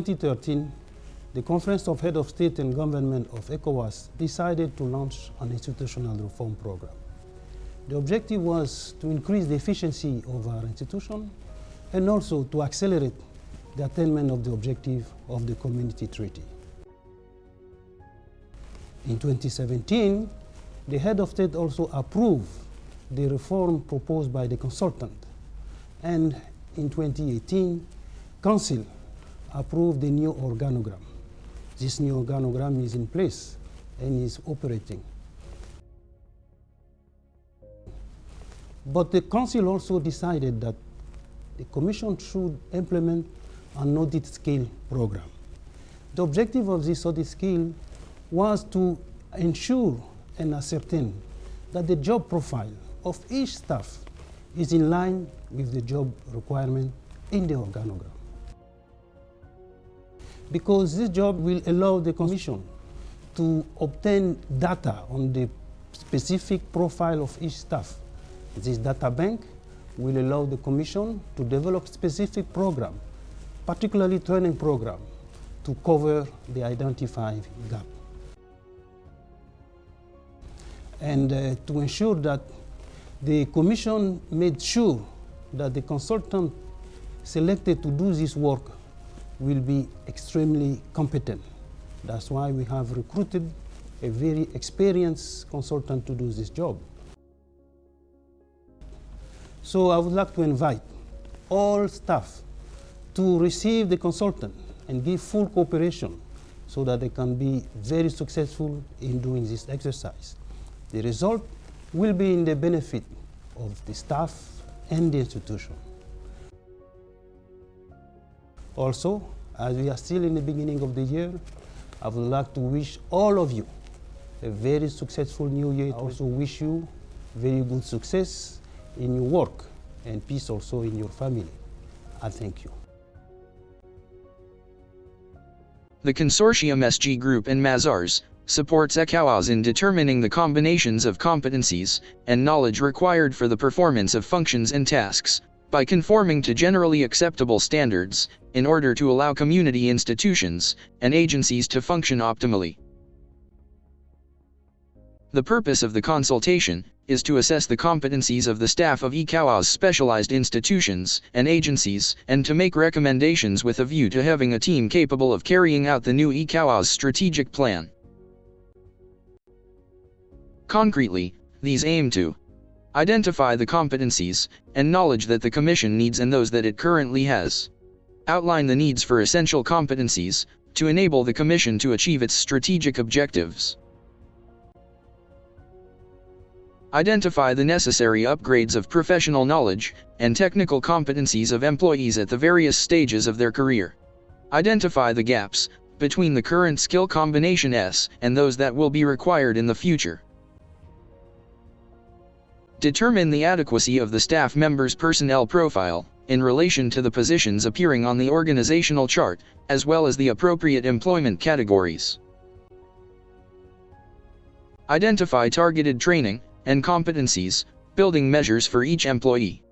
2013, the Conference of Heads of State and Government of ECOWAS decided to launch an institutional reform program. The objective was to increase the efficiency of our institution and also to accelerate the attainment of the objective of the Community Treaty. In 2017, the Head of State also approved the reform proposed by the consultant. And in 2018, Council approved the new organogram. This new organogram is in place and is operating. But the Council also decided that the Commission should implement an audit scale program. The objective of this audit scale was to ensure and ascertain that the job profile of each staff is in line with the job requirement in the organogram. Because this job will allow the Commission to obtain data on the specific profile of each staff. This data bank will allow the Commission to develop specific program, particularly training program, to cover the identified gap. And to ensure that the Commission made sure that the consultant selected to do this work will be extremely competent. That's why we have recruited a very experienced consultant to do this job. So I would like to invite all staff to receive the consultant and give full cooperation so that they can be very successful in doing this exercise. The result will be in the benefit of the staff and the institution. Also, as we are still in the beginning of the year, I would like to wish all of you a very successful new year. I also wish you very good success in your work and peace also in your family. I thank you. The Consortium SG Group and Mazars supports ECOWAS in determining the combinations of competencies and knowledge required for the performance of functions and tasks, by conforming to generally acceptable standards, in order to allow community institutions and agencies to function optimally. The purpose of the consultation is to assess the competencies of the staff of ECOWAS specialized institutions and agencies, and to make recommendations with a view to having a team capable of carrying out the new ECOWAS strategic plan. Concretely, these aim to identify the competencies and knowledge that the Commission needs and those that it currently has, outline the needs for essential competencies to enable the Commission to achieve its strategic objectives, identify the necessary upgrades of professional knowledge and technical competencies of employees at the various stages of their career, identify the gaps between the current skill combination S and those that will be required in the future, determine the adequacy of the staff members' personnel profile in relation to the positions appearing on the organizational chart, as well as the appropriate employment categories, identify targeted training and competencies building measures for each employee,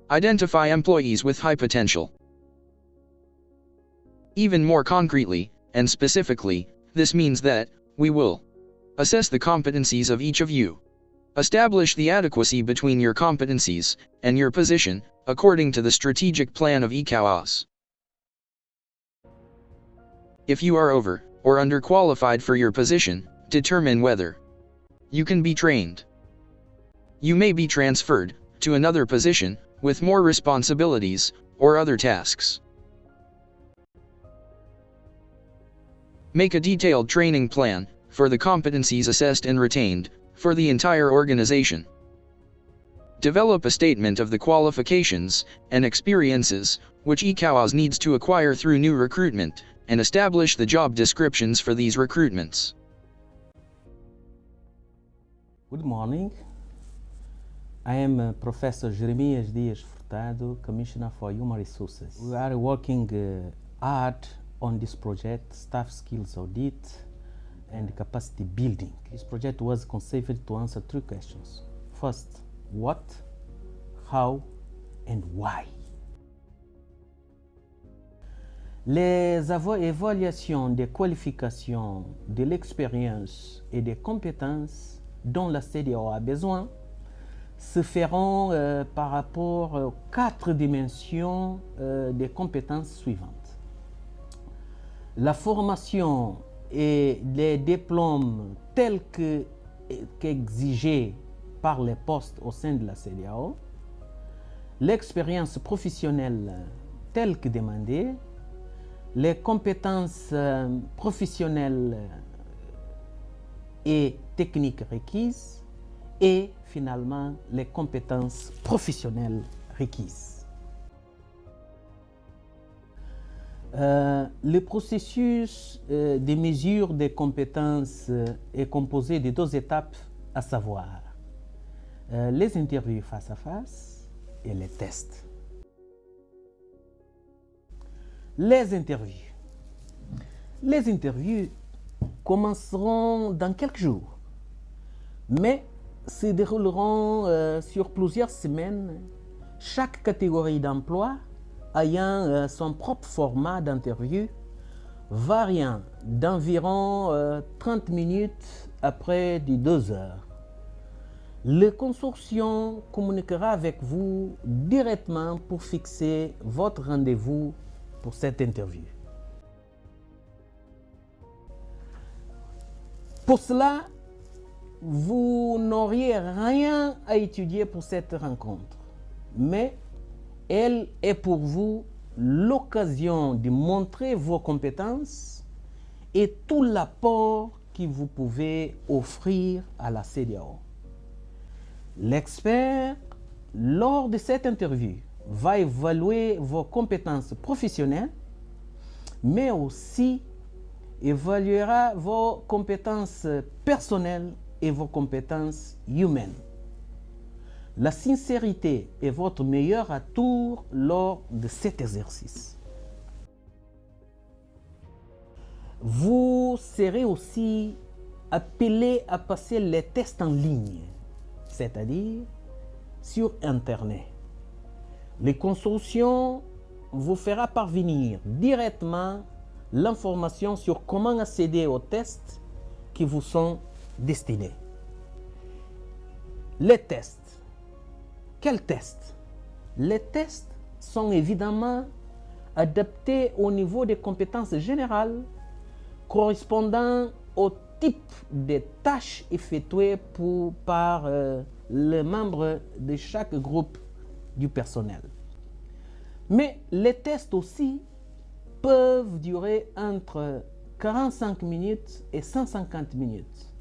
identify employees with high potential. Even more concretely and specifically, this means that we will assess the competencies of each of you, establish the adequacy between your competencies and your position according to the strategic plan of ECOWAS. If you are over or underqualified for your position, determine whether you can be trained. You may be transferred to another position with more responsibilities or other tasks. Make a detailed training plan for the competencies assessed and retained for the entire organization. Develop a statement of the qualifications and experiences which ECOWAS needs to acquire through new recruitment, and establish the job descriptions for these recruitments. Good morning. I am Professor Jeremias Dias Furtado, Commissioner for Human Resources. We are working hard on this project, Staff Skills Audit and Capacity Building. This project was conceived to answer three questions. First, what, how, and why? Les évaluations des qualifications, de l'expérience et des compétences dont la CEDEAO a besoin se feront par rapport aux 4 dimensions des compétences suivantes. La formation et les diplômes tels qu'exigés par les postes au sein de la CEDEAO, l'expérience professionnelle telle que demandée, les compétences professionnelles et techniques requises et finalement les compétences professionnelles requises. Le processus de mesure des compétences est composé de 2 étapes, à savoir les interviews face à face et les tests. Les interviews commenceront dans quelques jours, mais se dérouleront sur plusieurs semaines, chaque catégorie d'emploi ayant son propre format d'interview, variant d'environ 30 minutes à près de 2 heures. Le consortium communiquera avec vous directement pour fixer votre rendez-vous pour cette interview. Pour cela, vous n'auriez rien à étudier pour cette rencontre, mais elle est pour vous l'occasion de montrer vos compétences et tout l'apport que vous pouvez offrir à la CEDEAO. L'expert, lors de cette interview, va évaluer vos compétences professionnelles, mais aussi évaluera vos compétences personnelles et vos compétences humaines. La sincérité est votre meilleur atout lors de cet exercice. Vous serez aussi appelé à passer les tests en ligne, c'est-à-dire sur Internet. Le consortium vous fera parvenir directement l'information sur comment accéder aux tests qui vous sont destinés. Les tests. Quels tests? Les tests sont évidemment adaptés au niveau des compétences générales correspondant au type de tâches effectuées par les membres de chaque groupe du personnel. Mais les tests aussi peuvent durer entre 45 minutes et 150 minutes.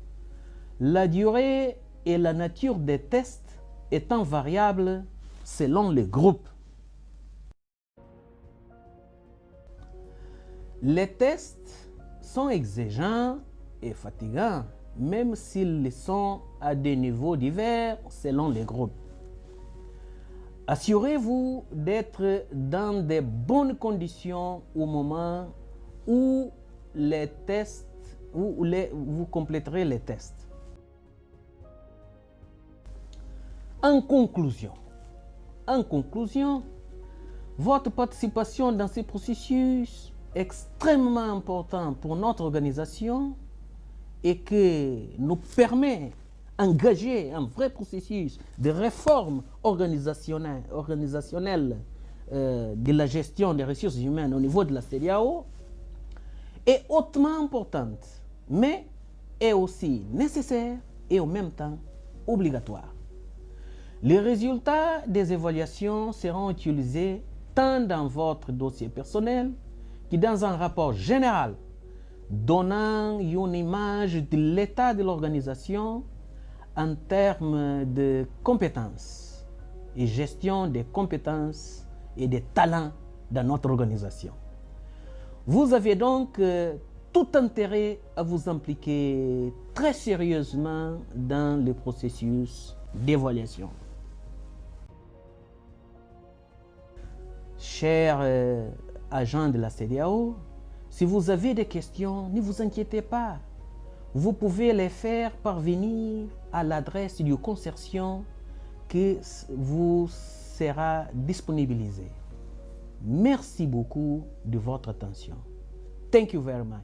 La durée et la nature des tests étant variables selon les groupes. Les tests sont exigeants et fatigants, même s'ils le sont à des niveaux divers selon les groupes. Assurez-vous d'être dans de bonnes conditions au moment où vous compléterez les tests. En conclusion, votre participation dans ce processus extrêmement important pour notre organisation et qui nous permet d'engager un vrai processus de réforme organisationnelle de la gestion des ressources humaines au niveau de la CEDEAO est hautement importante, mais est aussi nécessaire et en même temps obligatoire. Les résultats des évaluations seront utilisés tant dans votre dossier personnel que dans un rapport général donnant une image de l'état de l'organisation en termes de compétences et gestion des compétences et des talents dans notre organisation. Vous avez donc tout intérêt à vous impliquer très sérieusement dans le processus d'évaluation. Chers agents de la CEDEAO, si vous avez des questions, ne vous inquiétez pas. Vous pouvez les faire parvenir à l'adresse du consortium qui vous sera disponibilisée. Merci beaucoup de votre attention. Thank you very much.